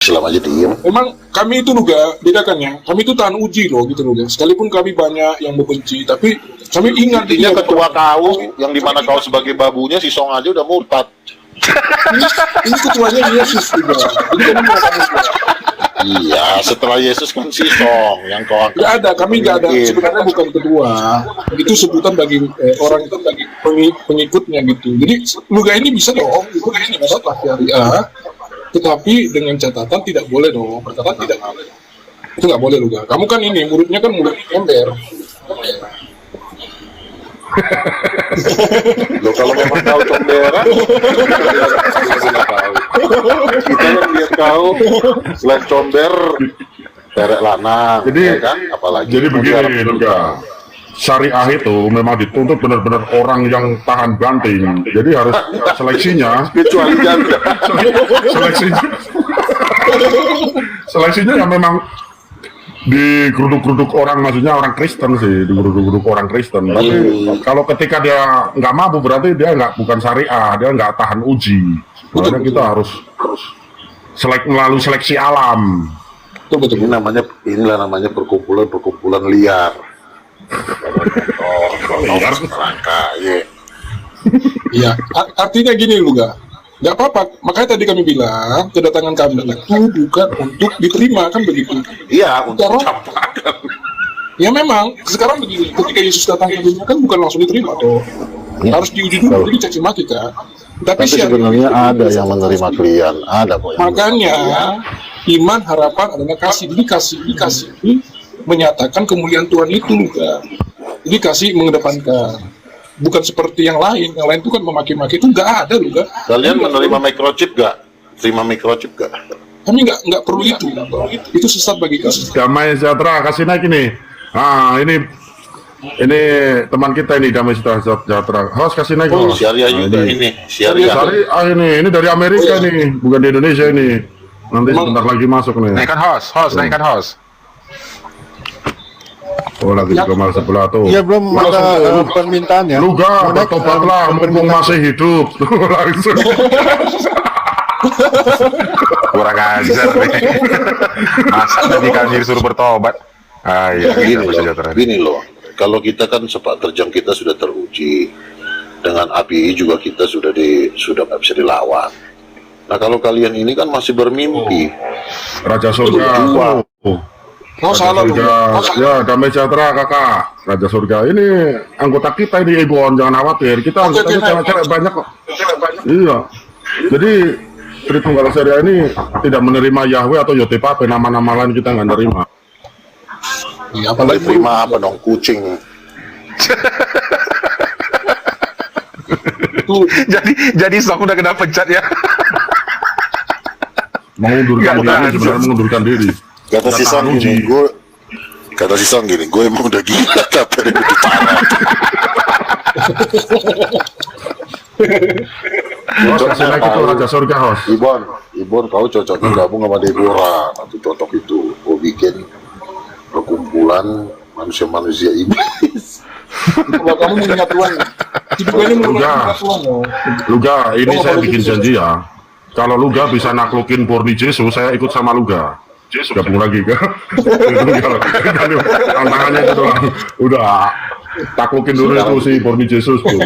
Islam aja diem. Memang kami itu juga bedakannya, kami itu tahan uji loh gitu loh. Sekalipun kami banyak yang membenci, tapi kami ingat Intinya ketua kau yang dimana kau sebagai babunya si Song aja udah murtad. ini ketuanya Yesus juga. Jadi kami mengatakan Iya, setelah Yesus kan si Song yang kau angkat. nggak ada, kami nggak ada. Sebenarnya bukan ketua, itu sebutan bagi orang itu bagi pengikutnya gitu. Jadi Luga ini bisa dong, Luga ini bisa lah syariah, tetapi dengan catatan tidak boleh dong. Catatan tidak boleh. Itu nggak boleh Luga. Kamu kan ini muridnya kan murid ember. Loh kalau memang kau comberan, kita yang lihat kau selain comber, terek lanang, Jadi, ya kan? Apalagi jadi begini juga. Syariah itu memang dituntut benar-benar orang yang tahan banting. Jadi harus seleksinya, kecuali janda. seleksinya, seleksinya yang memang digeruduk-geruduk orang, maksudnya orang Kristen sih, digeruduk-geruduk orang Kristen. Tapi kalau ketika dia nggak mampu berarti dia bukan syariah, dia nggak tahan uji. Makanya kita harus melalui seleksi alam. Betul. Inilah namanya perkumpulan liar. Liar. Rangka, ya. Iya, artinya gini Luga. Nggak apa-apa, makanya tadi kami bilang kedatangan kami itu bukan untuk diterima kan begitu. Iya, untuk Taruh. campakkan. Ya memang sekarang begini, ketika Yesus datang ke dunia kan bukan langsung diterima toh, harus diuji dulu, jadi caci maki kan. Tapi sebenarnya ada yang menerima klien, ada kok. makanya iman harapan adalah kasih. Jadi kasih ini menyatakan kemuliaan Tuhan itu juga. Jadi kasih mengedepankan, bukan seperti yang lain itu kan memaki-maki, itu nggak ada juga. Kalian menerima microchip gak? Terima microchip gak? Kami nggak perlu itu sesat bagi kami. Damai sejahtera kasih naik ini. Ah ini teman kita ini Damai sejahtera. Host kasih naik. Oh, host. syariah Nah, juga ini. Syariah. Ini dari Amerika nih, bukan di Indonesia ini. Nanti sebentar lagi masuk nih. Naikkan host, naikkan host. Oh lagi di kamar sebelah tuh. Iya belum ada permintaan ya. Luga, bertobatlah mumpung masih hidup. Langsung. Kurang ajar nih. Masa tadi kami disuruh bertobat. Ah iya, Gini loh. Kalau kita kan sepak terjang kita sudah teruji, dengan api juga kita sudah nggak bisa dilawan. Nah kalau kalian ini kan masih bermimpi. Raja surga. Oh salah dong. Ya, damai sejahtera kakak. Raja surga ini anggota kita ini Egon, jangan khawatir. Kita anggotanya cewek-cewek banyak kok. Iya. Jadi Tritunggal Syariah ini tidak menerima Yahweh atau Yotepape, nama-nama lain kita nggak nerima. Iya, Apalagi terima apa dong, kucing. jadi Song udah kena pecat ya. Mengundurkan diri, sebenarnya mengundurkan diri. Kata si Song gini, gue emang udah gila tapi lebih parah. Host kasih naik itu Raja surga host. Ibon, kau cocoknya gabung sama Deborah. Nanti cocok itu, gue bikin perkumpulan manusia-manusia iblis. Kalau kamu mengingat Tuhan, ini mengingat Tuhan loh. Luga, ini saya bikin janji ya. Kalau Luga bisa naklukin Borni Jesus, saya ikut sama Luga. Gabung lagi kan? Tantangannya itu doang. Udah taklukin dulu itu si Borni Jesus tuh.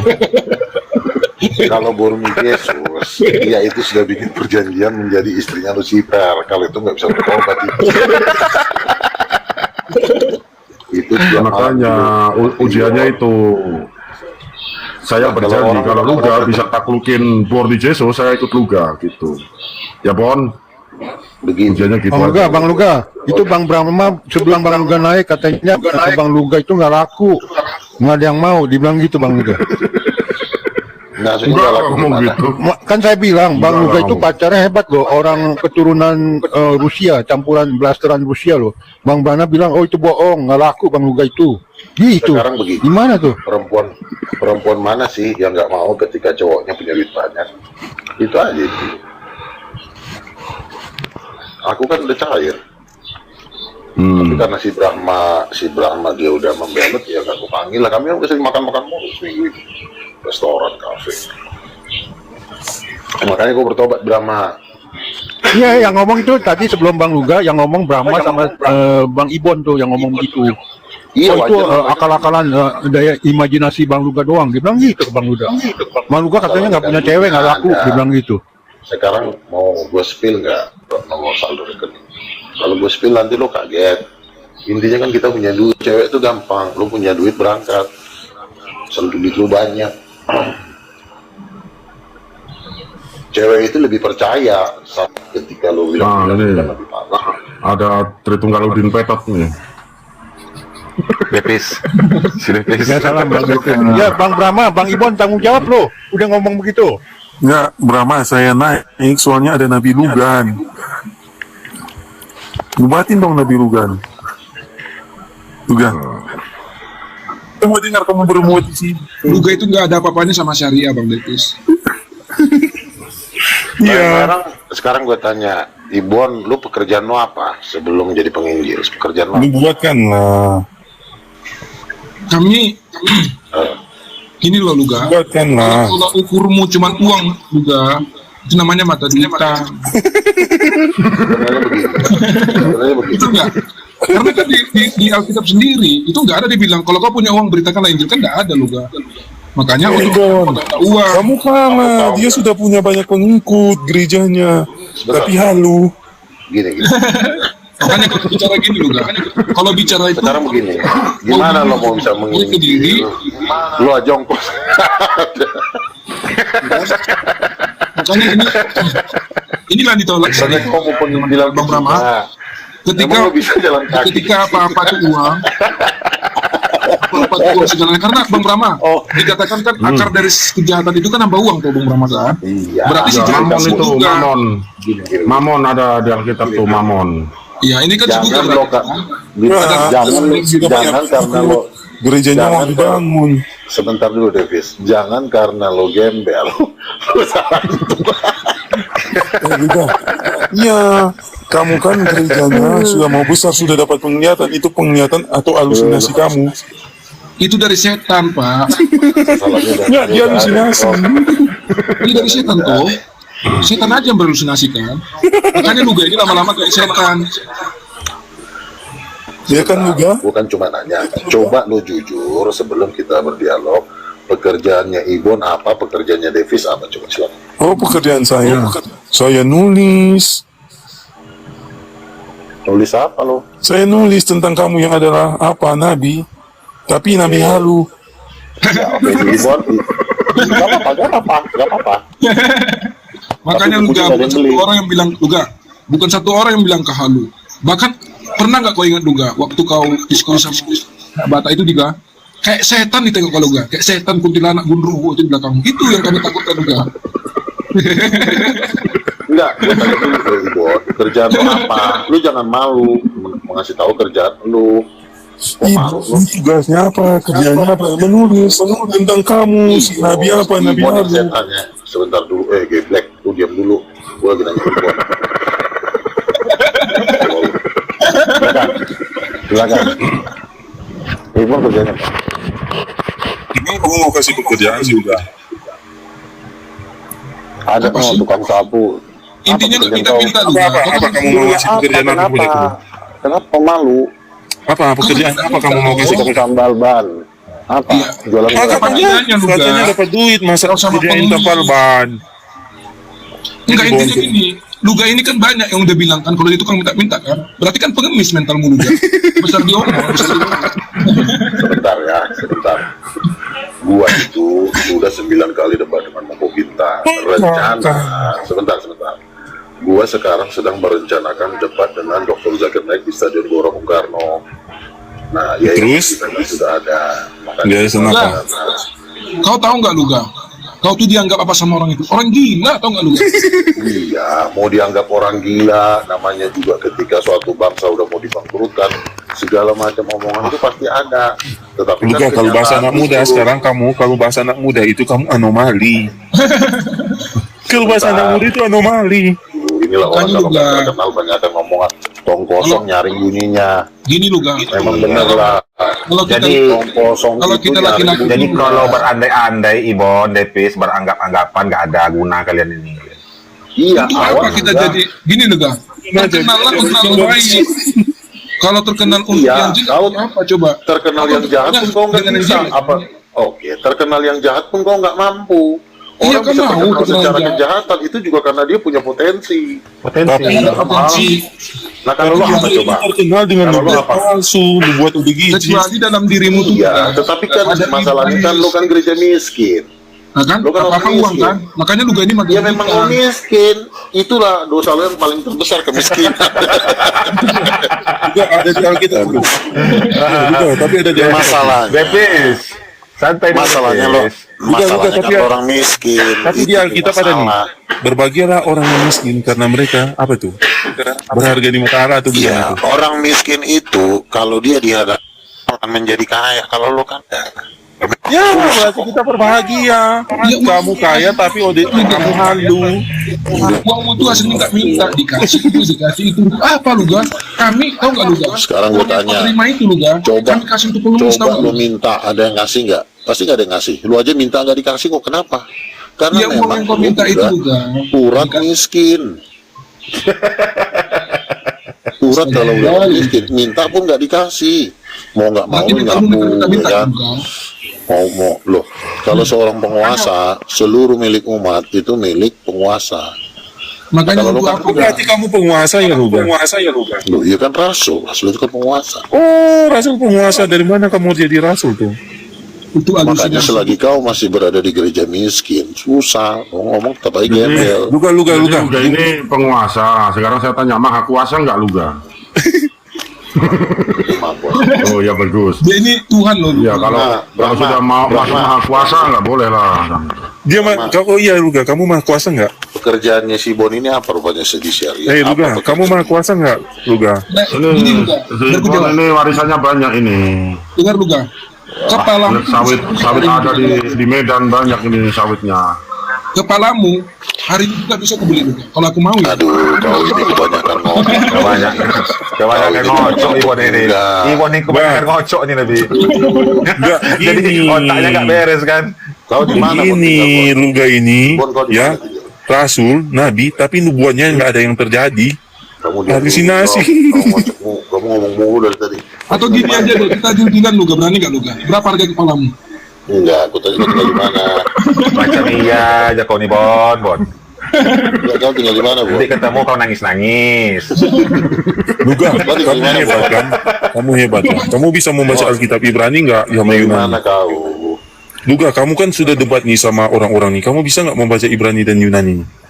Kalau Bormi Yesus, dia itu sudah bikin perjanjian menjadi istrinya Lucifer. Kalau itu nggak bisa bertobat itu Makanya ujiannya itu saya berjanji kalau Luga bisa taklukin Borni Jesus, saya ikut Luga gitu. Ya Bon. begini. Ujiannya gitu. Bang Luga, itu Bang Brahma sebelum Bang Luga naik katanya Bang Luga itu nggak laku, nggak ada yang mau, dibilang gitu Bang Luga. Enggak ngomong gitu. Kan saya bilang Bang Luga itu pacarnya hebat loh, orang keturunan Rusia, campuran blasteran Rusia loh. Bang Brahma bilang oh itu bohong, nggak laku Bang Luga itu. Gitu. Sekarang begini. Gimana tuh? Perempuan mana sih yang nggak mau ketika cowoknya punya duit banyak? Itu aja itu. Aku kan udah cair. Tapi karena si Brahma dia udah membelet, ya kan aku panggil lah. Kami udah sering makan mulu seminggu ini. Restoran, kafe. Makanya gue bertobat Brahma. Iya, yang ngomong itu tadi sebelum Bang Luga, yang ngomong Brahma sama Bang Ibon tuh yang ngomong begitu. Iya, Oh, itu wajar. akal-akalan daya imajinasi Bang Luga doang. Dia bilang gitu ke Bang Luga. Bang Luga katanya nggak punya cewek, nggak laku. Dia bilang gitu. Sekarang mau gue spill nggak nomor saldo rekening? Kalau gue spill nanti lo kaget. Intinya kan kita punya duit, cewek itu gampang. Lo punya duit berangkat, asal duit lo banyak. Cewek itu lebih percaya saat ketika lo bilang Nah, ini. lebih parah. Ada Tritunggaludin Petot nih. Depis. Si Depis. Ya salam Bang Ibon. Ya Bang Brahma, Bang Ibon tanggung jawab lo. Udah ngomong begitu. Enggak, Brahma saya naik soalnya ada Nabi Lugan. Lubatin dong Nabi Lugan. Lugan. Kamu dengar kamu bermuat di sini. Luga itu nggak ada apa-apanya sama syariah, Bang Detis. Sekarang gue tanya, Ibon, lu pekerjaan lu apa sebelum jadi penginjil? Pekerjaan lu Lu apa? buatkan lah. Kami gini loh Luga. Buatkan lah. Kalau ukurmu cuma uang Luga, itu namanya mata duita. Sebenarnya begitu. Sebenarnya begitu. Itu enggak. Karena kan di Alkitab sendiri itu nggak ada dibilang kalau kau punya uang beritakanlah Injil, kan nggak ada Luga. Makanya Ibon, uang. kamu kalah. Dia sudah punya banyak pengikut gerejanya. Tapi halu. Gini. Makanya kalau bicara gini Luga, kalau bicara itu Sekarang begini, gimana lo mau bisa ke diri, menginjil? Lo aja ongkos. makanya inilah ditolak Karena kau mau penginjilan Bang Brahma. Emang lo bisa jalan kaki? ketika apa-apa itu uang, apa-apa itu uang segalanya. Karena Bang Brahma dikatakan kan akar dari kejahatan itu kan nambah uang tuh Bang Brahma kan. Iya. Berarti si Ya, jahat Mamon itu, juga. Mamon. Mamon ada di Alkitab tuh, Mamon. Iya ini kan juga Jangan lo berarti. jangan karena lo Gerejanya mau Jangan, dibangun. sebentar dulu Davis. Jangan karena lo gembel. Lo salah itu. Udah. Iya, kamu kan gerejanya sudah mau besar, sudah dapat penglihatan. Itu penglihatan atau halusinasi kamu? Itu dari setan Pak. Salahnya dari Ya, dia halusinasi. Ini dari setan tuh. Setan aja yang berhalusinasi kan. Makanya Luga ini lama-lama kayak setan. Ya kan juga? Bukan cuma nanya, coba lo jujur sebelum kita berdialog. Pekerjaannya Ibon apa, pekerjaannya Davis apa, coba silakan. Oh, pekerjaan saya. Saya nulis. Nulis apa lo? Saya nulis tentang kamu yang adalah apa, Nabi. Tapi Nabi halu. Ya, oke, Ibon. Gak apa-apa. Makanya Tapi Luga bukunya bukan ada yang satu beli. orang yang bilang Luga, bukan satu orang yang bilang ke halu. Bahkan pernah nggak kau ingat Luga waktu kau diskusi sama Bata itu juga kayak setan ditengok kalau Luga, kayak setan kuntilanak gundruwo itu di belakangmu. Itu yang kami takutkan Luga. Enggak, gue tanya dulu ke Ibon, kerjaan lo apa? Lu jangan malu mengasih tahu kerjaan lu. Kok malu lu? Tugasnya apa? Kerjanya apa? Menulis tentang kamu, si Nabi apa, Nabi Ibon yang halu. saya tanya, sebentar dulu, geblek, lu diam dulu. Gue lagi nanya Ibon. Silakan. Ibon kerjanya apa? Emang kamu mau kasih pekerjaan juga? Ada Apa sih? tukang sapu. Intinya Apa kita pekerjaan minta kau? Luga. Apa kamu mau kasih pekerjaan apa punya kamu? Kenapa malu? Apa pekerjaan apa kamu mau kasih? Tukang tambal ban. Apa? Iya. Jualan Ah, gorengan. Katanya, Luga. katanya dapat duit, masa Kalau sama kerjain pengemis. tapal ban. Enggak, intinya gini, Luga ini kan banyak yang udah bilang kan kalau dia tukang minta-minta kan, berarti kan pengemis mentalmu Luga. Besar diomong, besar diomong. Sebentar. Gua itu udah 9 kali debat dengan Moko Bintang. Rencana. Sebentar. Gua sekarang sedang merencanakan debat dengan Dr. Zakir Naik di Stadion Gelora Bung Karno. Nah, ya Terus? itu sudah ada. Dia kenapa? Kau tahu nggak Luga? Kau tuh dianggap apa sama orang itu? Orang gila, tahu nggak Luga? Iya, mau dianggap orang gila, namanya juga ketika suatu bangsa udah mau dibangkrutkan, segala macam omongan itu pasti ada. Tetapi Juga kalau bahasa anak muda itu- sekarang kalau bahasa anak muda itu kamu anomali. Kalau bahasa anak muda itu anomali. Inilah orang Makanya kalau juga- nggak terkenal banyak yang ngomongan tong kosong nyaring bunyinya. Gini Luga. Memang benar lah. Kalau kita Jadi- Tong kosong Kalau itu kita nyaring laki-laki- bunyinya. Jadi kalau berandai-andai Ibon, Depis, beranggap-anggapan nggak ada guna kalian ini. Iya, Untuk apa kita juga. jadi gini loh, Kak? Terkenallah untuk yang baik. Kalau terkenal untuk Iya, yang jahat, kalau apa coba? terkenal yang jahat pun kau nggak Dengan yang bisa. jelek. Apa? Oke, terkenal yang jahat pun kau nggak mampu. Iya, Orang kan bisa mau terkenal terkenal secara jahat. kejahatan itu juga karena dia punya potensi. Ada potensi. Nah kalau lo apa coba? Terkenal dengan Kalau lo nubuat apa? palsu, nubuat ODGJ. Kecuali dalam dirimu tuh. Iya, tetapi kan ada masalahnya kan lo kan gereja miskin. Nah, kan? Lo kan Apa-apa orang uang miskin. kan? Makanya lu gak ini makin Ya memang lo miskin. Itulah dosa lo yang paling terbesar, kemiskinan. Juga ada di Alkitab. Juga, tapi ada di Alkitab. Masalahnya, Depis, santai dulu, masalahnya lo, Depis. masalahnya tapi- kan orang miskin. Tapi di Itu Alkitab ada nih. masalah. Berbahagialah orang yang miskin karena mereka apa tuh? Berharga di mata Allah atau Iya, gimana tuh? orang miskin itu kalau dia dihadap akan menjadi kaya. Kalau lo kan enggak. Ya, berarti kita berbahagia. Kamu kaya tapi kamu halu. uangmu tuh aslinya nggak minta, dikasih itu. Apa lu Ga? Kami tahu nggak lu Ga? Sekarang gua tanya. Terima itu lu Ga. Coba, Kami kasih untuk pengemis tahu coba nggak lo lu? minta, ada yang ngasih nggak? Pasti nggak ada yang ngasih. Lu aja minta nggak dikasih kok. Kenapa? Karena Ya uang memang yang kau lu minta itu juga lu Ga. urat miskin. Urat kalau udah miskin, minta pun nggak dikasih. Mau nggak mau Berarti minta lu nyapu, minta ya kan? lu Ga. Mau loh. Kalau seorang penguasa, seluruh milik umat itu milik penguasa. Makanya Kalau lu untuk kan apa Ga? Berarti kamu penguasa ya, Luga? Penguasa ya, Luga? Loh, iya kan rasul itu kan penguasa. Oh, rasul penguasa. Dari mana kamu jadi rasul tuh? Itu Makanya alusinasi. selagi kau masih berada di gereja miskin, susah. Mau ngomong tetap aja gembel. Luga, Luga, Jadi Luga. Luga ini penguasa. Sekarang saya tanya, maha kuasa nggak Luga? Maaf, Bos. Oh ya bagus. Dia ini Tuhan loh. Ya kalau Nah, kalau Brahma, sudah mau Brahma. masuk maha kuasa nggak boleh lah. Dia mah, oh iya Luga, kamu mah kuasa nggak? Pekerjaannya si Bon ini apa rupanya sedisial? Eh Luga, kamu mah kuasa nggak, Luga? Nah, Ini, ini lu Ga. Biar ku jawab. ini warisannya banyak ini. Dengar lu Ga. Kepalamu Sawit ada di Medan banyak ini sawitnya. kepalamu hari ini juga bisa kebeli lu Ga. Kalau aku mau ya. Aduh, kau ini kebanyakan ngomong. Kebanyakan ngocok Iwan ini. Enggak. Iwan ini kebanyakan ngocok nih Nabi. Enggak, Jadi gini. otaknya nggak beres kan? Kau di mana? Bon, Ini tinggal, Bon? Luga ini, Bon, kau di ya, mana tinggal? rasul, nabi, tapi nubuatnya nggak ada yang terjadi. Kamu diam Halusinasi. dulu, kamu ngomong mulu dari tadi. Atau gini aja deh, kita deal-dealan lu Ga. Berani gak lu Ga? Berapa harga kepalamu? Enggak, aku tanya kau tinggal di mana? Macam iya aja kau nih Bon. Enggak, kau tinggal di mana, Bon? Nanti ketemu kau nangis-nangis. Luga, Kau tinggal kamu di mana, hebat Bon? kan? Kamu hebat kan? Kamu bisa membaca Alkitab Ibrani nggak? Ya, sama Di Yunani. mana kau? Luga, kamu kan sudah debat nih sama orang-orang nih. Kamu bisa nggak membaca Ibrani dan Yunani?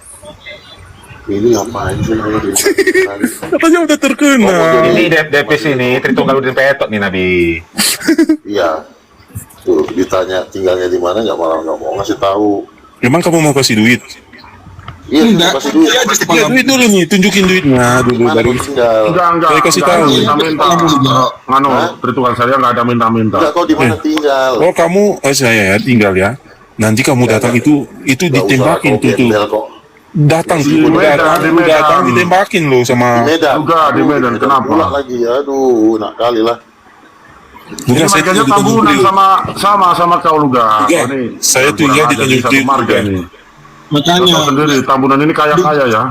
Ini ngapain sih namanya di Katanya udah terkenal. Ini Depis ini Tritunggal Udin Petot nih Nabi. Iya. Tuh, ditanya tinggalnya di mana nggak malah nggak mau ngasih tahu. Emang kamu mau kasih duit? Iya, Enggak, kasih duit. iya aja Ya kepalamu. duit dulu nih, tunjukin duitnya dulu Mana baru. kau tinggal? Enggak. Saya kasih Enggak tahu. minta-minta. Nganu, Hah? perhitungan saya nggak ada minta-minta. Enggak, kau di mana tinggal? Oh kamu, saya ya tinggal ya. Nanti kamu datang itu Nggak ditembakin usah, kau tuh tuh. gembel kok. Datang Di tuh, Medan, di Medan. datang ditembakin lo Di sama. Medan. Juga di Medan, Aduh, kenapa? pula lagi, aduh, nak kali lah. Bukan Ini saya makanya tinggal di Tanjung tabunan Priok. sama kau Luga. Iya, Ini saya tinggal di kurang ajar Tanjung satu Priok marga juga. ini. Makanya Tahu sendiri tambunan ini kaya-kaya ya.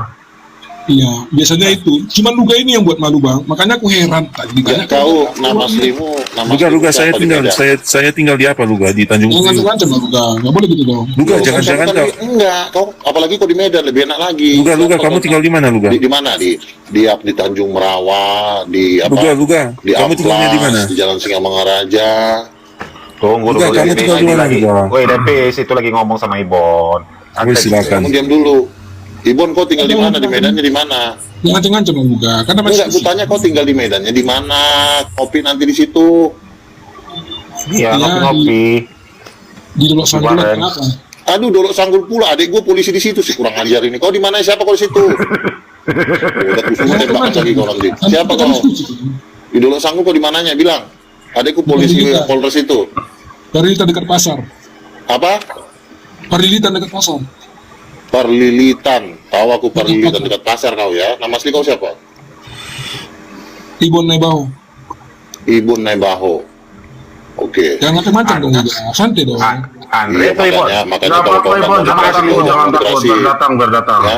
iya, biasanya itu. Cuman Luga ini yang buat malu Bang. Makanya aku heran tadi Ya, ditanya kau nama aslimu, nama Luga, aslimu Luga, saya siapa di tinggal, Medan? saya tinggal di apa Luga? Di Tanjung jangan Priok. macam-macam lah Luga. Nggak boleh gitu dong. Luga, Loh, jangan-jangan kau kau. enggak, kau apalagi kau di Medan lebih enak lagi. Luga, Luga, Siapa kamu kau? tinggal di mana Luga? Di mana? Di Tanjung Merawa, di apa? Luga, Luga, Di kamu tinggalnya di mana? Amplas, di Jalan Singamangaraja. Tunggu Luga, dulu kamu ini tinggal di mana, lagi. Luga? Woi Depis itu lagi ngomong sama Ibon. Wih, silakan. Kamu diam dulu. Ibon, kau tinggal di mana? Di Medannya di mana? Jangan macam-macam lah Luga. Karena masih Enggak, kutanya kau tinggal di Medannya di mana? Kopi nanti di situ. Iya, Iya, ngopi-ngopi. di Dolok Sanggulan Kemarin. kenapa? Aduh, Dolok Sanggul pula. Adik gue polisi di situ sih, kurang ajar ini. Kau di mana? Siapa kau di situ? Udah kusuma tembak lagi kau nanti. Siapa Kan kau? Di Dolok Sanggul kau di mananya? Bilang. Adikku polisi Di Lilitan. Polres itu. Parilitan dekat pasar. Apa? Parilitan dekat pasar. Parlilitan. Tahu aku Parlilitan dekat pasar kau ya. Nama asli kau siapa? Ibon Nebaho. Ibun Nebaho. Oke. Jangan macam-macam dong Luga. Santai dong. Andre Iya, atau Ibon? makanya Nggak kalau kau apa-apa, Ibon, jangan demokrasi, takut, kau jangan takut, demokrasi. berdatang. Ya.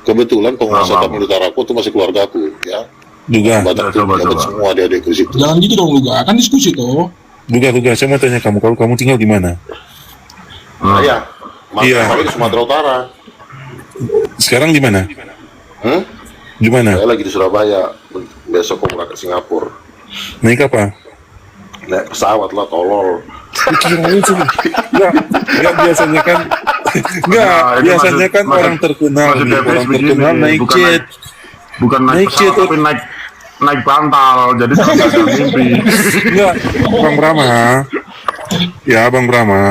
Kebetulan penguasa Nah, Tamil Utaraku itu masih keluargaku, ya. Luga, Batak coba, dapat coba. semua adik-adik di situ. jangan gitu dong Luga, kan diskusi tuh. Luga, saya mau tanya kamu, kalau kamu tinggal di mana? Iya. Iya. Makanya di Sumatera Utara. Sekarang di mana? Hmm? Di mana? Saya lagi di Surabaya. Besok mau berangkat Singapura. Naik apa? Naik pesawat lah, tolol. Enggak biasanya kan enggak, Nah, itu biasanya maksud- kan maksud- orang terkenal maksud nih, Davis orang begini, terkenal naik bukan jet. bukan naik Naik pesawat jet, tapi naik bantal, jadi jangan mimpi. Enggak, Bang Brahma. Ya, Bang Brahma.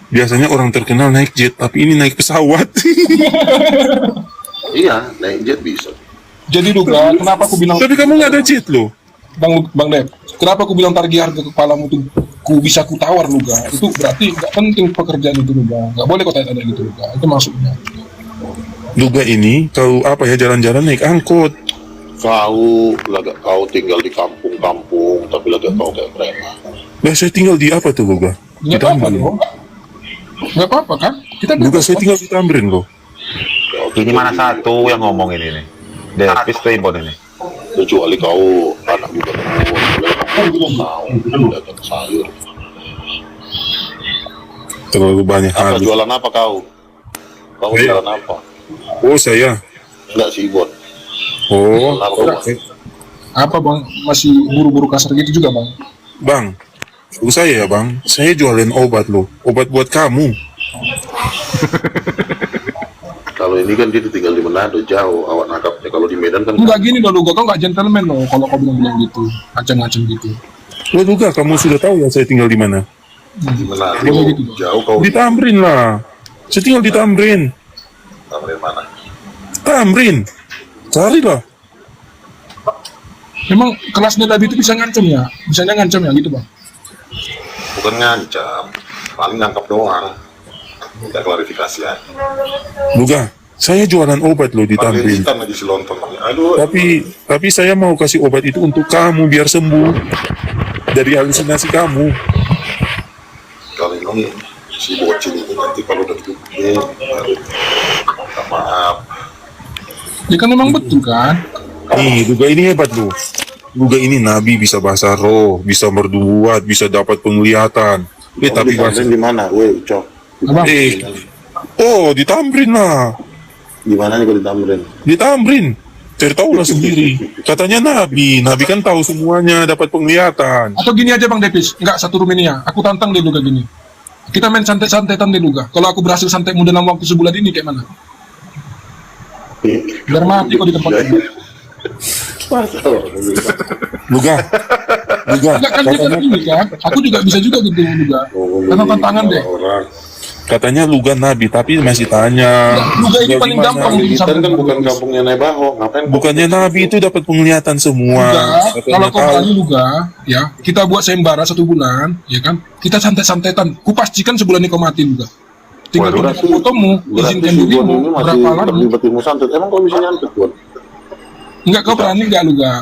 Biasanya orang terkenal naik jet, tapi ini naik pesawat. Iya, naik jet bisa. Jadi Luga, kenapa aku bilang Tapi kamu nggak ada jet loh. Bang Dep, kenapa aku bilang target harga kepalamu tuh ku bisa ku tawar Luga? Itu berarti nggak penting pekerjaan itu Luga. Nggak boleh kau tanya gitu Luga. Itu maksudnya. Luga ini kalau apa ya jalan-jalan naik angkot. Kau tinggal di kampung-kampung, tapi lagi kau kayak preman. Nah, saya tinggal di apa tuh Luga? Di Nggak apa-apa Tamrin. dong. Nggak apa-apa kan? Kita Luga, bebas, saya kan? tinggal di Tamrin loh. Ini mana satu yang ngomong ini nih? Davis tuh Ibon ini. Kecuali kau anak gubernur, kau dagang sayur. Terlalu banyak Apa hal. jualan apa kau? Kau Iya. jualan apa? Oh, saya. Enggak sih, Ibon. Oh, Kenapa kau buat? Apa Bang? Masih buru-buru kasar gitu juga Bang? Bang, saya ya bang, saya jualin obat loh, obat buat kamu. Kalau ini kan dia tinggal di Manado, jauh awak nangkapnya. Kalau di Medan kan Enggak gini loh Luga, kau nggak gentleman loh kalau kau bilang gitu, ngacem-ngacem gitu. Lo juga kamu sudah tahu ya saya tinggal di mana? di Manado, Boleh gitu. jauh kau Di Tamrin lah. Saya tinggal di Tamrin. Tamrin mana? Tamrin. Carilah. Memang kelasnya Nabi itu bisa ngancem ya? Bisanya ngancem ya gitu Bang? Bukan ngancam, paling nangkap doang. Minta klarifikasi aja. Luga, saya jualan obat loh di Paling Tamrin. instan aja si lontong. Aduh, Tapi saya mau kasih obat itu untuk kamu biar sembuh dari halusinasi kamu. kalau ini si bocil ini nanti kalau udah gede, aduh, minta maaf. Ya kan memang betul kan? Nih, Luga ini hebat loh. Luga ini nabi, bisa bahasa roh, bisa merduat, bisa dapat penglihatan. Kamu Tapi di Tamrin di mana? Weh, Cok. Abang, oh, di Tamrin lah. Di mana nih kalau di Tamrin? Di Tamrin. Cari tahu lah sendiri. Katanya nabi. Nabi kan tahu semuanya, dapat penglihatan. atau gini aja Bang Depis, enggak satu room ini ya. Aku tantang deh Luga gini. Kita main santai-santaitan deh Luga. Kalau aku berhasil santai dalam waktu sebulan ini kayak mana? Biar mati kok di tempat ini. Luga. Luga. Enggak kan kita ini kan? Aku juga bisa juga gitu Luga. Karena tantangan deh. Orang. Katanya Luga nabi, tapi masih tanya. Luga ini Tinggal paling di mana? gampang di Kita kan bukan kampungnya Nebaho, ngapain? Bukannya nabi itu dapat penglihatan semua. Luga, Katanya kalau kau tahu. berani Luga, ya kita buat sayembara 1 bulan, ya kan? Kita santai-santaitan. Ku pastikan sebulan ini kau mati Luga. Tinggal Waduh, tunjukkan fotomu, Berarti izinkan si Bon dirimu, ini masih berapa lama? terlibat ilmu santet. Emang kau bisa nyantet, Bon? Enggak, kau berani enggak Luga?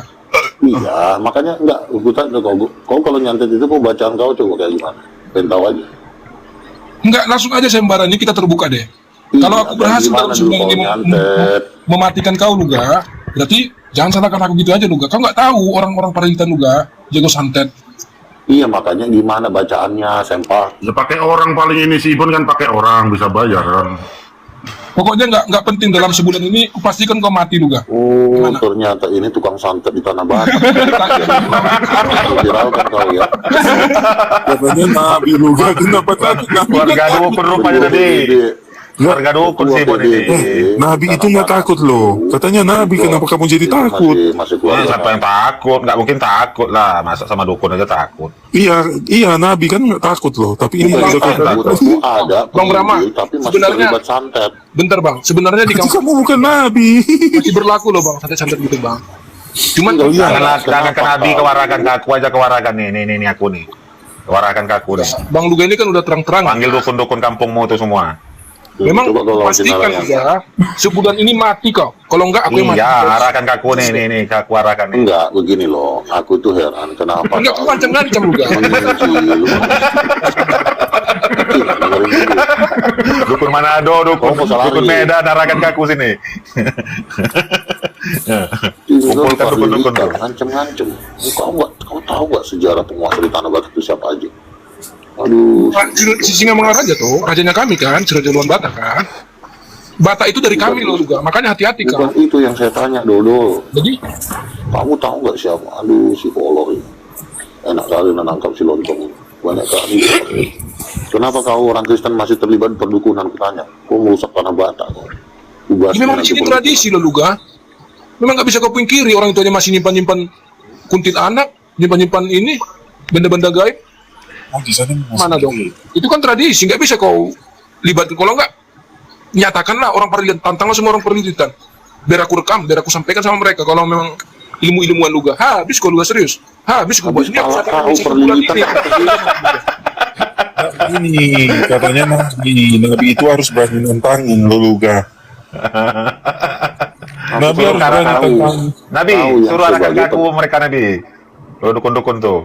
Iya, makanya enggak. Gue tanya kau kalau nyantet itu kau bacaan kau coba kayak gimana? Pengen tahu aja. Enggak, langsung aja sayembara ini kita terbuka deh. Kalau aku berhasil dalam Gimana sebulan dulu ini kau nyantet? mematikan kau Luga, berarti jangan salahkan aku gitu aja Luga. Kau nggak tahu orang-orang Paralitan Luga jago santet. Iya, makanya gimana bacaannya, sempak. Ya pakai orang paling ini si Ibon kan pakai orang bisa bayar kan. Pokoknya nggak penting dalam sebulan ini, aku pastikan kau mati Luga. Oh, Gimana? ternyata ini tukang santet di Tanah Batak. Viral kan kau ya. Katanya Nabi Luga kenapa takut Nabi? Warga dukun rupanya tadi. Warga dukun sih Ibon ini. Nabi itu nggak takut loh. Katanya Nabi, kenapa kamu jadi takut? Masih keluar. Siapa yang takut? Nggak mungkin takut lah. Masa sama dukun aja takut. Iya Nabi kan nggak takut loh. Tapi ini Bukan udah kayak takut, ada Bang Brahma, penginjil, tapi masih sebenarnya- terlibat santet. Bentar Bang, sebenarnya di itu kampung kamu bukan Nabi. masih berlaku loh Bang, santet-santet gitu Bang. Cuman Jangan ke Nabi, kewarakan ke aku aja kewarakan nih. Nih aku nih. Kewarakan ke aku nih. Bang Luga ini kan udah terang-terang. Panggil dukun-dukun kampungmu itu semua. Memang Coba kau lawan pastikan Sinaranya. Luga, sebulan ini mati kau. Kalau enggak aku yang mati. Iya, arahkan ke aku nih ke aku arahkan nih. Enggak, begini loh. Aku tuh heran kenapa Enggak, aku kau ngancam-ngancam Luga. mengunci lu dengerin dulu. Dukun Manado, dukun, Oh, salah dukun lagi. Medan, arahkan ke aku sini. Tinggal Kumpulkan dukun-dukun Parlilitan, tuh. ngancem-ngancem. Kau tahu nggak sejarah penguasa di Tanah Batak itu siapa aja? Aduh, Si Singamangaraja tuh, rajanya kami kan, si Raja Luan Bata kan. Bata itu dari kami loh juga, makanya hati-hati bukan kan. itu yang saya tanya, Dodo. Jadi, Kamu tahu nggak siapa? Aduh, si Kolor ini. Enak kali menangkap si Lontong ini. Banyak kali. Kenapa kau orang Kristen masih terlibat perdukunan? Kutanya. Kau merusak Tanah Batak. ya memang di sini tradisi loh Luga. Memang nggak bisa kau pungkiri, orang itu aja masih nyimpan-nyimpan kuntit anak, nyimpan-nyimpan ini, benda-benda gaib. Oh, di sana Mana dong? Itu kan tradisi, nggak bisa kau libatkan. Kalau nggak, nyatakanlah orang Parlilitan, tantanglah semua orang Parlilitan. Biar aku rekam, biar aku sampaikan sama mereka. Kalau memang ilmu-ilmuwan Luga, habis kau Luga serius. Habis kau buat Habis ini, aku pala sampaikan kau di satu bulan Parlilitan. ini. ini katanya Nabi itu harus berani nantangin lo Luga. Nabi harus berani tahu. tantangin. Nabi, Tahu yang suruh arahkan ke sebagai aku mereka Nabi. Lo dukun-dukun tuh.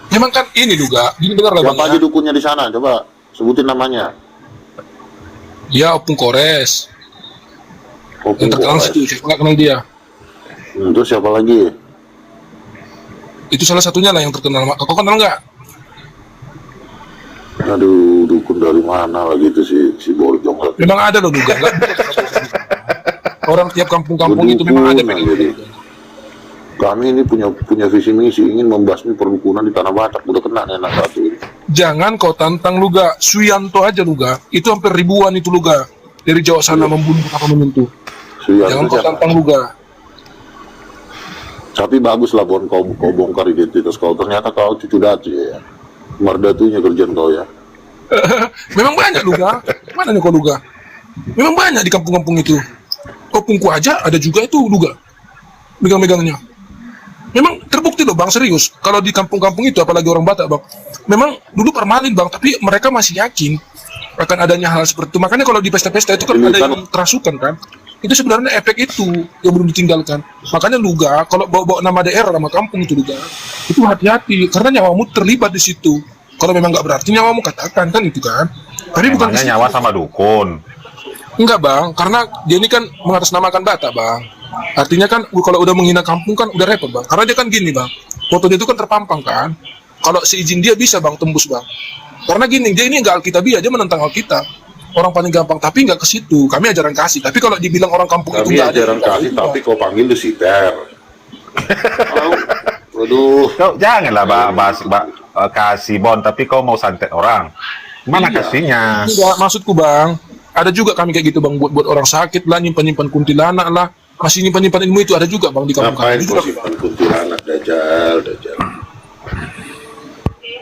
Memang kan ini Luga, gini benar lah Siapa Bang. aja dukunnya di sana? Coba sebutin namanya. Ya, Opung Kores. Opung Yang terkenal Kores. situ, saya nggak kenal dia. Terus siapa lagi? Itu salah satunya lah yang terkenal. Kau kenal nggak? Aduh, dukun dari mana lagi itu si Borjong? Memang ada loh Luga. Nggak? Orang tiap kampung-kampung itu memang ada. Berdukunan, jadi. Kami ini punya visi misi ingin membasmi perdukunan di Tanah Batak. Udah kena nih anak satu ini. Jangan kau tantang Luga, Suyanto aja Luga. Itu hampir ribuan itu Luga. Dari Jawa sana membunuh apa menyentuh. Jangan kau tantang Luga. Tapi bagus lah Bon, kau bongkar identitas kau. Ternyata kau cucu datu ya. Mardatunya kerjaan kau ya. Memang banyak Luga. Mana nih kau Luga? Memang banyak di kampung-kampung itu. Opungku aja ada juga itu Luga. Megang-megangnya. Memang terbukti loh Bang, serius. Kalau di kampung-kampung itu, apalagi orang Batak Bang, memang dulu permalin Bang, tapi mereka masih yakin akan adanya hal seperti itu. Makanya kalau di pesta-pesta itu kan Ini ada kan- yang kerasukan kan. Itu sebenarnya efek itu yang belum ditinggalkan. Makanya Luga, kalau bawa-bawa nama daerah, nama kampung itu Luga, itu hati-hati, karena nyawamu terlibat di situ. Kalau memang nggak berarti nyawamu katakan kan itu kan. Tapi bukan Emangnya ke situ. nyawa sama dukun. Enggak Bang, karena dia ini kan mengatasnamakan Batak Bang. Artinya kan kalau udah menghina kampung kan udah repot Bang. Karena dia kan gini Bang, foto dia itu kan terpampang kan. Kalau seizin dia bisa Bang tembus Bang. Karena gini, dia ini nggak Alkitabiah, dia menentang Alkitab. Orang paling gampang, tapi nggak ke situ. Kami ajaran kasih. Tapi kalau dibilang orang kampung itu Kami nggak ada. ajaran kasih, tapi kau panggil Lucifer. Waduh, Kau janganlah kasih Bon, tapi kau mau santet orang. Mana Iya. kasihnya? Enggak, maksudku Bang. Ada juga kami kayak gitu Bang, buat orang sakit lah, nyimpan-nyimpan kuntilanak lah. Masih nyimpan-nyimpan ilmu itu ada juga Bang di kampung ngapain kami. kau simpan kuntilanak, Dajjal.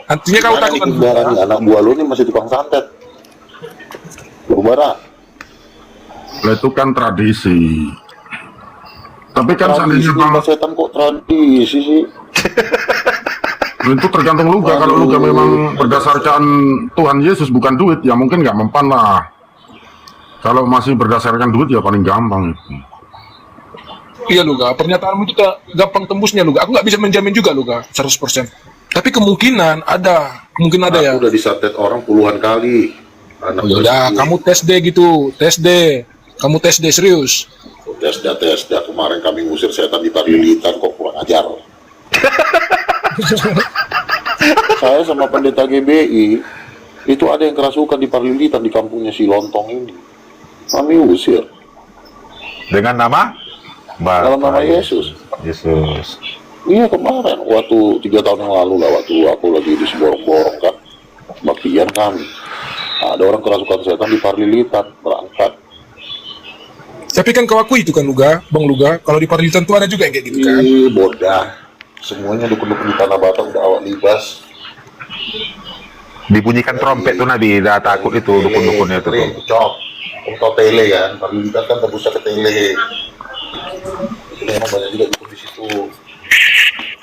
Artinya kau Mana takut nih kan? Kumbara, anak buah lu nih masih tukang santet. Kumbara, Lah itu kan tradisi. Tapi kan tradisi seandainya Bang, nyembah setan kok tradisi sih? itu tergantung Luga. Kalau Luga memang berdasarkan Tuhan Yesus bukan duit, ya mungkin nggak mempan lah. Kalau masih berdasarkan duit ya paling gampang itu. Iya Luga, pernyataanmu itu gampang tembusnya Luga. Aku nggak bisa menjamin juga Luga, 100%. Tapi kemungkinan ada ya. Aku udah disantet orang puluhan kali. Anak Oh yaudah, tersebut. kamu tes deh gitu, tes deh. Kamu tes deh serius. tes dah kemarin kami ngusir setan di Parlilitan kok kurang ajar. Saya sama pendeta GBI itu ada yang kerasukan di Parlilitan di kampungnya si Lontong ini. Kami usir Dengan nama? dalam nama Yesus. Yesus. Iya kemarin waktu 3 tahun yang lalu lah, waktu aku lagi di Seborong-borong kan baktian kami. Ada orang kerasukan setan di Parlilitan berangkat. Tapi kan kau akui itu kan Luga, Bang Luga. Kalau di Parlilitan tuh ada juga yang kayak gitu kan. Ih, bodah. Semuanya dukun-dukun di Tanah Batak udah awak libas. Dibunyikan trompet tuh Nabi, dah takut itu dukun-dukunnya itu. Tele, cok. Untuk tele kan, Parlilitan kan tembusnya ke tele. Memang banyak juga dukun di situ.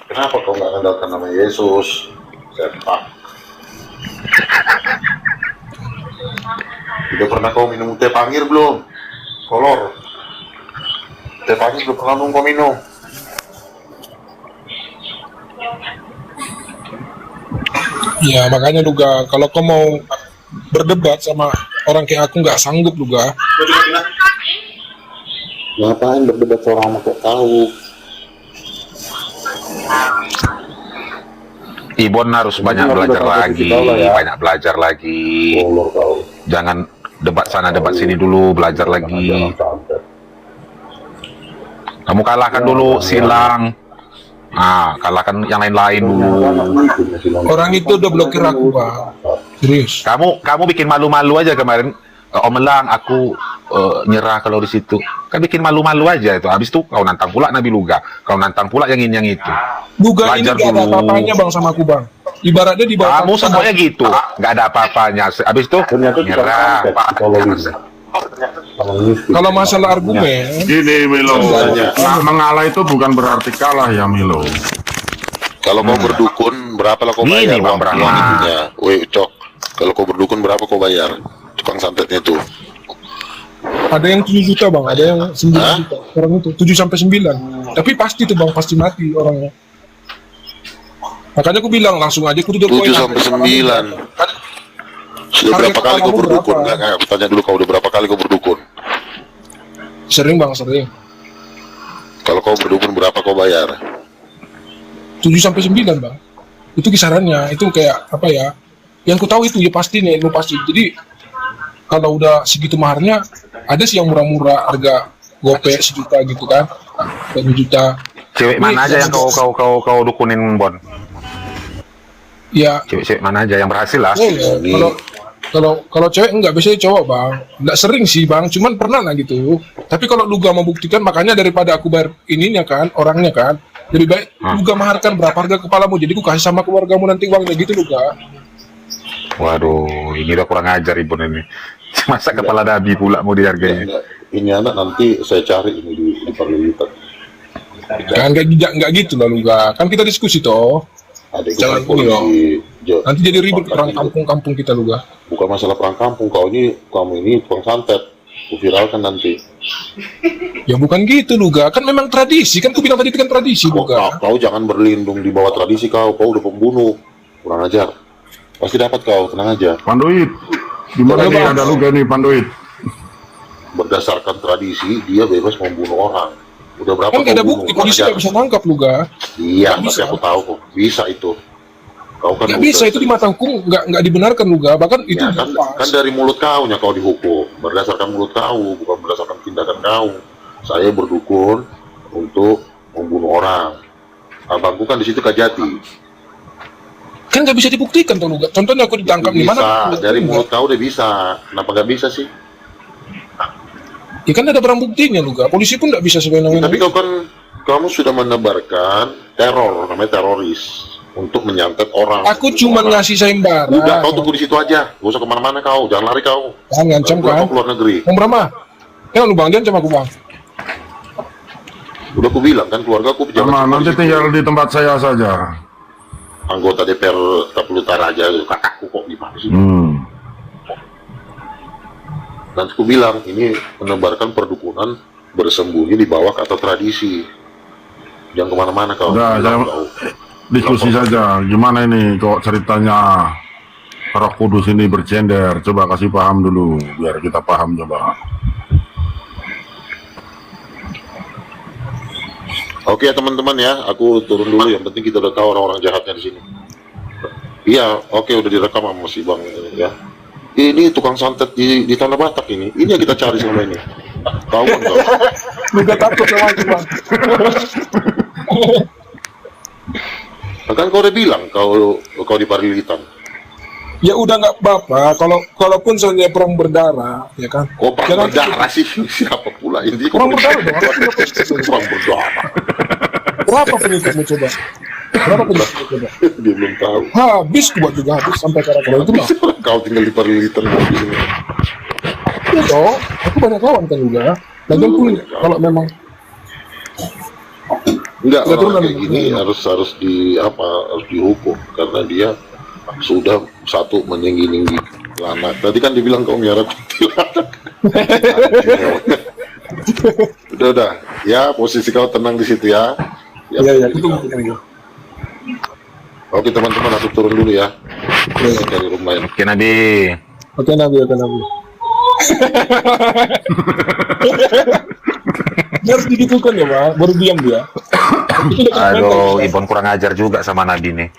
Kenapa kau nggak andalkan nama Yesus? Sepak. Udah pernah kau minum teh pangir belum? Kolor. Teh pangir belum pernah kau minum? Iya, makanya Luga, kalau kau mau berdebat sama orang kayak aku nggak sanggup juga. Ngapain berdebat seorang kok tahu? Ibon harus banyak Nanti belajar bakal lagi, kasih tahu lah ya. banyak belajar lagi. Kolor kau. Jangan debat sana debat sini dulu, belajar lagi. Jangan santet. Kamu kalahkan dulu silang. Ah, kalahkan yang lain-lain dulu. Orang itu udah blokir aku, Bang. Serius. Kamu bikin malu-malu aja kemarin. Om Elang, aku nyerah kalau di situ. Kan bikin malu-malu aja itu. Habis itu kau nantang pula Nabi Luga. Kau nantang pula yang ini yang itu. Luga ini Belajar gak ada dulu. apa-apanya, Bang, sama aku, Bang. Ibaratnya di bawah Kamu semuanya gitu. Nggak ada apa-apanya. Habis itu Ternyata kita nyerah. santet kalau ini. Kalau masalah argumen, Gini Milo, nah, mengalah itu bukan berarti kalah ya Milo. Kalau kau berdukun, berapa lah kau Ini, bayar Bang uang Brahma. itunya? Woi, Cok. Kalau kau berdukun, berapa kau bayar? Tukang santetnya tuh. ada yang 7 juta, Bang. Ada yang 9 Hah? juta. Orang itu 7 sampai 9. Tapi pasti tuh, Bang, pasti mati orangnya. Makanya aku bilang langsung aja aku tutup 7 sampai 9. Sudah Harga berapa kali kau kepalamu berdukun? berapa? Enggak, aku tanya dulu, kau udah berapa kali kau berdukun? Sering, Bang, sering. Kalau kau berdukun, berapa kau bayar? 7 sampai 9, Bang. Itu kisarannya. Itu kayak apa ya? Yang ku tahu itu ya pasti nih, lu pasti. Jadi kalau udah segitu maharnya, ada sih yang murah-murah harga gope 1 juta gitu kan. 2 juta. Cewek mana aja yang kau dukunin, Bon? Ya, Cewek mana aja yang berhasil lah. Ini. kalau cewek enggak, biasanya cowok, Bang. Enggak sering sih, Bang, cuman pernah lah gitu. Tapi kalau lu gak membuktikan, makanya daripada aku bayar ininya kan, orangnya kan, lebih baik lu gak maharkan berapa harga kepalamu, jadi ku kasih sama keluargamu nanti uangnya gitu lu gak. Waduh, ini udah kurang ajar Ibon ini. Masa kepala Nabi pula mau dihargai? Enggak. Ini anak nanti saya cari ini di Parlitan. Kan enggak gitu lah lu gak. Kan kita diskusi toh. Ada Jangan ikut polisi. Nanti jadi ribut perang kampung-kampung kita lu gak. Bukan masalah perang kampung, kamu ini tukang santet. Ku viralkan nanti. Ya bukan gitu lu gak. Kan memang tradisi, kan ku bilang tadi itu kan tradisi lu gak. Kau jangan berlindung di bawah tradisi kau udah pembunuh. Kurang ajar. Pasti dapat kau, tenang aja. Panduit, gimana nih ada Luga nih Panduit? Berdasarkan tradisi, dia bebas membunuh orang. Udah berapa Kan kau gak ada bunuh? bukti, Kurang polisi ajar. gak bisa tangkap lu gak. Iya, Nggak tapi bisa. aku tahu kok. Bisa itu. Kau kan Gak bisa, itu di mata hukum nggak dibenarkan lu gak. Bahkan itu Ya, kan pas. dari mulut kau nya kau dihukum. Berdasarkan mulut kau, bukan berdasarkan tindakan kau. Saya berdukun untuk membunuh orang. Abangku kan di situ Kajati. Kan nggak bisa dibuktikan tuh lu gak. Contohnya aku ditangkap di mana? Bisa, dari mulut kau udah bisa. Kenapa nggak bisa sih? Ya kan ada barang buktinya lu gak. Polisi pun nggak bisa sebenarnya. Tapi kau kan, kamu sudah menebarkan teror, namanya teroris. Untuk menyantet orang. Aku cuma Orang. ngasih sayembara. Udah, kau tunggu di situ aja. Gak usah kemana-mana kau, jangan lari kau. Kan ngancam Pulang kan. kau keluar negeri. Bang Brahma. Ya lu Bang, dia ancam aku Bang. Udah aku bilang kan, keluarga aku pejabat. Sama, semua nanti di situ. tinggal di tempat saya saja. Anggota DPR Tapul Utara aja, kakakku kok gimana sih? Nanti aku bilang, ini menebarkan perdukunan bersembunyi di bawah kata tradisi. Jangan kemana-mana kau. Udah, Bilang jangan- kau. Diskusi saja, gimana ini kok ceritanya Roh Kudus ini bercender? Coba kasih paham dulu, biar kita paham coba. Oke ya teman-teman ya, aku turun dulu. Yang penting kita udah tahu orang-orang jahatnya di sini. Iya, oke udah direkam sama si Bang ya. Ini tukang santet di Tanah Batak ini. Ini yang kita cari selama ini. Tahu kan kau? Lu gak takut sama aku Bang. Kan kau udah bilang kau di Parlitan. Ya udah nggak apa-apa. Kalaupun soalnya perang berdarah, ya kan. Kok perang Jangan- berdarah sih? Siapa pula ini? Perang berdarah dong. Perang berdarah. Berapa pengikutmu coba? Berapa pengikutmu coba? Dia belum tahu. Habis buat juga habis sampai kara-kara itu mah. Kau tinggal di Parlitan mau di sini. Ya toh, aku banyak kawan kan juga. Lagian pun kalau memang Enggak, Nggak orang turun, kayak gini harus harus dihukum karena dia sudah satu meninggi-ninggi anak. Tadi kan dibilang kau miara kuntilanak. Udah. Ya, posisi kau tenang di situ ya. ya itu mungkin. Oke teman-teman, aku turun dulu ya. Dari rumah ini. Oke Nabi. Oke Nabi. Dia harus digitukan ya, Bang. Baru diam dia. Itu udah kena mental, Aduh, Bang. Ibon kurang ajar juga sama Nabi nih.